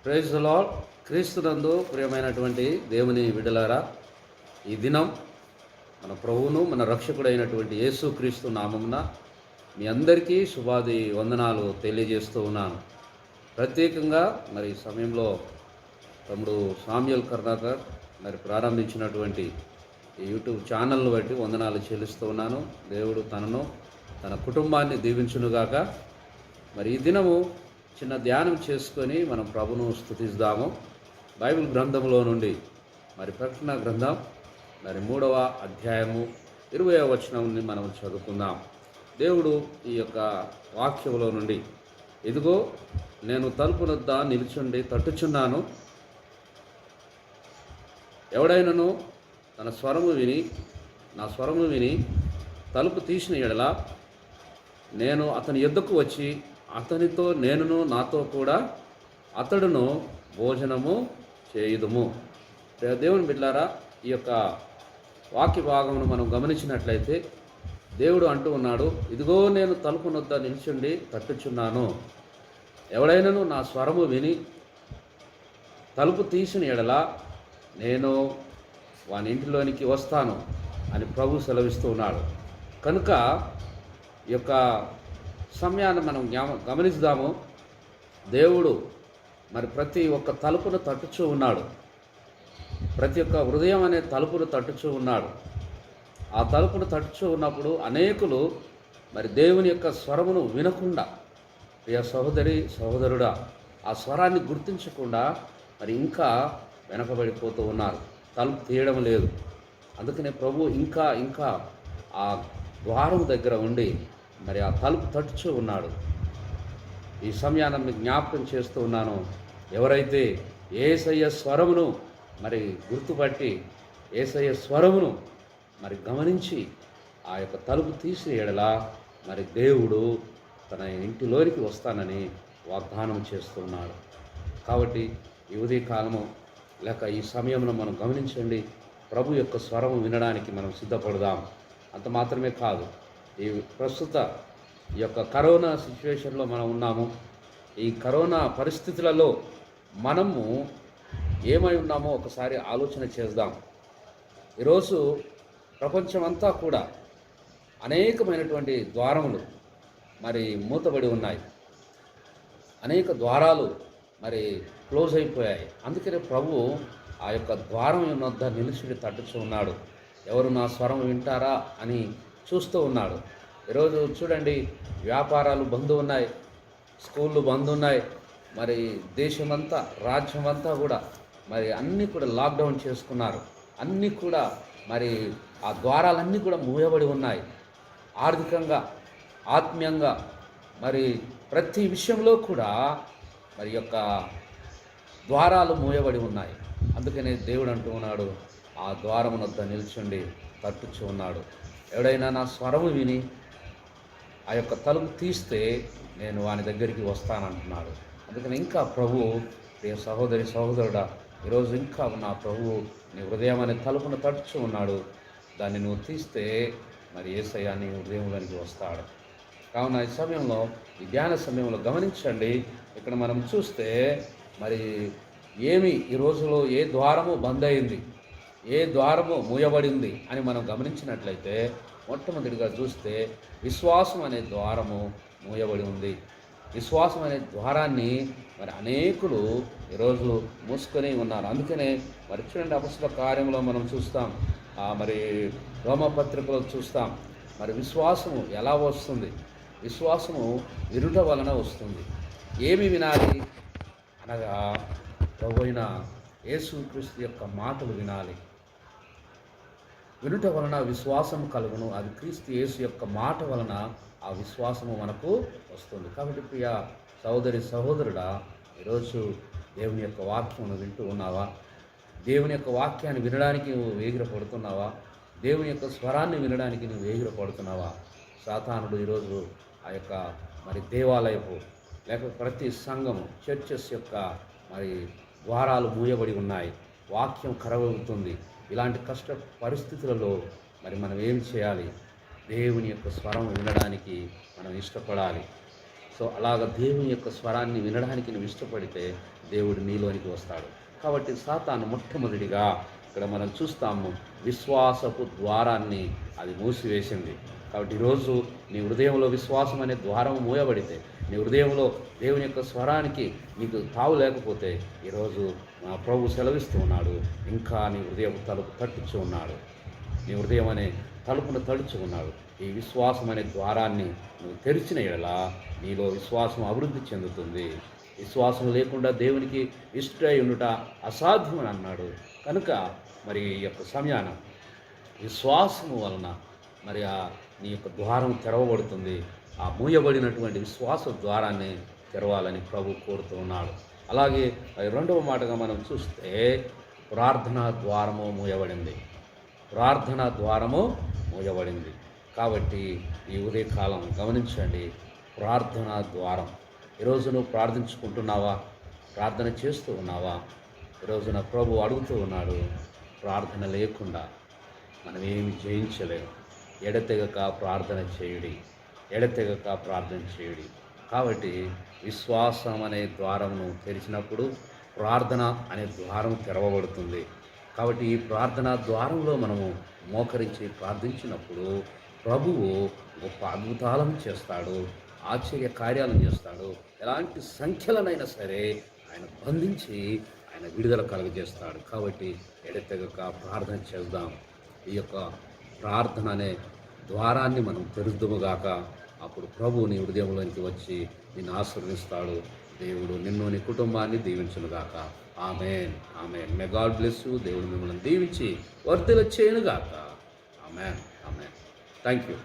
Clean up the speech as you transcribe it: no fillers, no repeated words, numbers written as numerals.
Praise the lord. క్రీస్తునందు ప్రియమైనటువంటి దేవుని బిడ్డలారా, ఈ దినం మన ప్రభువును మన రక్షకుడైనటువంటి యేసు క్రీస్తు నామమున మీ అందరికీ శుభాది వందనాలు తెలియజేస్తూ ఉన్నాను. ప్రత్యేకంగా మరి ఈ సమయంలో తమ్ముడు సామ్యుయల్ కరుణాకర్ మరి ప్రారంభించినటువంటి ఈ యూట్యూబ్ ఛానల్ను బట్టి వందనాలు చెల్లిస్తూ ఉన్నాను. దేవుడు తనను తన కుటుంబాన్ని దీవించునుగాక. మరి ఈ దినము చిన్న ధ్యానం చేసుకొని మనం ప్రభును స్తుతిద్దాము. బైబిల్ గ్రంథంలో నుండి మరి ప్రకటన గ్రంథం మరి 3వ అధ్యాయము 20వ వచనం నుండి మనం చదువుకుందాం. దేవుడు ఈ యొక్క వాక్యంలో నుండి, ఇదిగో నేను తలుపు వద్ద నిలుచుండి తట్టుచున్నాను, ఎవడైనను తన స్వరము విని నా స్వరము విని తలుపు తీసిన ఎడల నేను అతని యొద్దకు వచ్చి అతనితో నేనును నాతో కూడా అతడును భోజనము చేయుదుము. దేవుని బిడ్డలారా, ఈ యొక్క వాక్య భాగమును మనం గమనించినట్లయితే దేవుడు అంటూ ఉన్నాడు, ఇదిగో నేను తలుపు వద్ద నిల్చుండి తట్టుచున్నాను, ఎవడైనను నా స్వరము విని తలుపు తీసిన ఎడల నేను వాని ఇంటిలోనికి వస్తాను అని ప్రభు సెలవిస్తూ ఉన్నాడు. కనుక ఈ యొక్క సమయాన్ని మనం గమనిద్దాము. దేవుడు మరి ప్రతి ఒక్క తలుపును తట్టుచూ ఉన్నాడు. ప్రతి ఒక్క హృదయం అనే తలుపును తట్టుచూ ఉన్నాడు. ఆ తలుపును తట్టుచూ ఉన్నప్పుడు అనేకులు మరి దేవుని యొక్క స్వరమును వినకుండా, ప్రియ సహోదరి సహోదరుడా, ఆ స్వరాన్ని గుర్తించకుండా మరి ఇంకా వెనకబడిపోతూ ఉన్నారు. తలుపు తీయడం లేదు. అందుకనే ప్రభు ఇంకా ఇంకా ఆ ద్వారం దగ్గర ఉండి మరి ఆ తలుపు తట్టుచూ ఉన్నాడు. ఈ సమయాన్ని మీకు జ్ఞాపకం చేస్తూ ఉన్నాను. ఎవరైతే యేసయ్య స్వరమును మరి గుర్తుపట్టి యేసయ్య స్వరమును మరి గమనించి ఆ యొక్క తలుపు తీసి ఎడలా మరి దేవుడు తన ఇంటిలోనికి వస్తానని వాగ్దానం చేస్తున్నాడు. కాబట్టి ఈ ఉదయకాలము లేక ఈ సమయంలో మనం గమనించండి, ప్రభు యొక్క స్వరము వినడానికి మనం సిద్ధపడదాం. అంత మాత్రమే కాదు, ఈ ప్రస్తుత ఈ యొక్క కరోనా సిచ్యువేషన్లో మనం ఉన్నాము. ఈ కరోనా పరిస్థితులలో మనము ఏమై ఉన్నామో ఒకసారి ఆలోచన చేద్దాం. ఈరోజు ప్రపంచమంతా కూడా అనేకమైనటువంటి ద్వారములు మరి మూతబడి ఉన్నాయి. అనేక ద్వారాలు మరి క్లోజ్ అయిపోయాయి. అందుకనే ప్రభు ఆ యొక్క ద్వారం వద్ద నిలిచి తట్టుచూ ఉన్నాడు. ఎవరు నా స్వరం వింటారా అని చూస్తూ ఉన్నాడు. ఈరోజు చూడండి, వ్యాపారాలు బంద్ ఉన్నాయి, స్కూళ్ళు బంద్ ఉన్నాయి, మరి దేశమంతా రాజ్యమంతా కూడా మరి అన్నీ కూడా లాక్డౌన్ చేసుకున్నారు. అన్నీ కూడా మరి ఆ ద్వారాలన్నీ కూడా మూయబడి ఉన్నాయి. ఆర్థికంగా, ఆత్మీయంగా మరి ప్రతి విషయంలో కూడా మరి యొక్క ద్వారాలు మూయబడి ఉన్నాయి. అందుకనే దేవుడు అంటూ ఉన్నాడు, ఆ ద్వారం వద్ద నిల్చుండి తట్టుచూ ఉన్నాడు. ఎవడైనా నా స్వరము విని ఆ యొక్క తలుపు తీస్తే నేను వాని దగ్గరికి వస్తానంటున్నాడు. అందుకని ఇంకా ప్రభు, ప్రియ సహోదరి సహోదరుడా, ఈరోజు ఇంకా నా ప్రభువు నీ హృదయం అనే తలుపును తట్టుచూ ఉన్నాడు. దాన్ని నువ్వు తీస్తే మరి యేసయ్య నీ హృదయంలోనికి వస్తాడు. కావున ఈ సమయంలో, ఈ ధ్యాన సమయంలో గమనించండి. ఇక్కడ మనం చూస్తే మరి ఈ రోజులో ఏ ద్వారము బంద్ అయింది, ఏ ద్వారము మూయబడింది అని మనం గమనించినట్లయితే మొట్టమొదటిగా చూస్తే విశ్వాసం అనే ద్వారము మూయబడి ఉంది. విశ్వాసం అనే ద్వారాన్ని మరి అనేకులు ఈరోజు మూసుకొని ఉన్నారు. అందుకనే మరి చూడండి, అపొస్తలుల కార్యంలో మనం చూస్తాం, మరి రోమపత్రికలో చూస్తాం, మరి విశ్వాసము ఎలా వస్తుంది? విశ్వాసము వినుట వలన వస్తుంది. ఏమి వినాలి అనగా ప్రభువైన యేసుక్రీస్తు యొక్క మాటలు వినాలి. వినుట వలన విశ్వాసం కలుగును. అది క్రీస్తు యేసు యొక్క మాట వలన ఆ విశ్వాసము మనకు వస్తుంది. కాబట్టి ప్రియ సహోదరి సహోదరుడా, ఈరోజు దేవుని యొక్క వాక్యమును వింటూ ఉన్నావా? దేవుని యొక్క వాక్యాన్ని వినడానికి నువ్వు వేగిరపడుతున్నావా? దేవుని యొక్క స్వరాన్ని వినడానికి నువ్వు వేగిరపడుతున్నావా? సాతానుడు ఈరోజు ఆ యొక్క మరి దేవాలయపు లేక ప్రతి సంఘము, చర్చెస్ యొక్క మరి ద్వారాలు మూయబడి ఉన్నాయి. వాక్యం కరవవుతుంది. ఇలాంటి కష్ట పరిస్థితులలో మరి మనం ఏం చేయాలి? దేవుని యొక్క స్వరం వినడానికి మనం ఇష్టపడాలి. సో అలాగ దేవుని యొక్క స్వరాన్ని వినడానికి నువ్వు ఇష్టపడితే దేవుడు నీలోనికి వస్తాడు. కాబట్టి సాతాను మొట్టమొదటిగా ఇక్కడ మనం చూస్తాము, విశ్వాసపు ద్వారాన్ని అది మూసివేసింది. కాబట్టి ఈరోజు నీ హృదయంలో విశ్వాసం అనే ద్వారం మూయబడితే, నీ హృదయంలో దేవుని యొక్క స్వరానికి నీకు తావు లేకపోతే, ఈరోజు ప్రభు సెలవిస్తూ ఉన్నాడు, ఇంకా నీ హృదయం తలుపు తట్టుచు ఉన్నాడు. నీ హృదయం అనే తలుపును తడుచు ఉన్నాడు. ఈ విశ్వాసం అనే ద్వారాన్ని నువ్వు తెరిచిన ఎడల నీలో విశ్వాసం అభివృద్ధి చెందుతుంది. విశ్వాసం లేకుండా దేవునికి ఇష్టై ఉండుట అసాధ్యమని అన్నాడు. కనుక మరి ఈ యొక్క సమయాన విశ్వాసము వలన మరి నీ యొక్క ద్వారం తెరవబడుతుంది. ఆ మూయబడినటువంటి విశ్వాస ద్వారాన్ని తెరవాలని ప్రభు కోరుతూ ఉన్నాడు. అలాగే రెండవ మాటగా మనం చూస్తే, ప్రార్థనా ద్వారము మూయబడింది. ప్రార్థనా ద్వారము మూయబడింది. కాబట్టి ఈ ఉదయకాలం గమనించండి, ప్రార్థనా ద్వారం. ఈరోజు నువ్వు ప్రార్థించుకుంటున్నావా? ప్రార్థన చేస్తూ ఉన్నావా? ఈరోజున ప్రభు అడుగుతూ ఉన్నాడు, ప్రార్థన లేకుండా మనం ఏమి జయించలేము. ఎడతెగక ప్రార్థన చేయుడి, ఎడతెగక ప్రార్థన చేయుడి. కాబట్టి విశ్వాసం అనే ద్వారమును తెరిచినప్పుడు ప్రార్థన అనే ద్వారం తెరవబడుతుంది. కాబట్టి ఈ ప్రార్థనా ద్వారంలో మనము మోకరించి ప్రార్థించినప్పుడు ప్రభువు గొప్ప అద్భుతాలను చేస్తాడు, ఆశ్చర్య కార్యాలను చేస్తాడు. ఎలాంటి సంఖ్యలనైనా సరే ఆయన బంధించి ఆయన విడుదల కలుగజేస్తాడు. కాబట్టి ఎడతెగక ప్రార్థన చేద్దాం. ఈ యొక్క ప్రార్థన అనే ద్వారాన్ని మనం తెరుద్దుముగాక. అప్పుడు ప్రభు నీ హృదయంలోనికి వచ్చి నిన్ను ఆశీర్వదిస్తాడు. దేవుడు నిన్ను నీ కుటుంబాన్ని దీవించునుగాక. Amen, amen. May God bless you. దేవుడు మిమ్మల్ని దీవించి వర్ధిల్ల చేయనుగాక. Amen, amen. Thank you.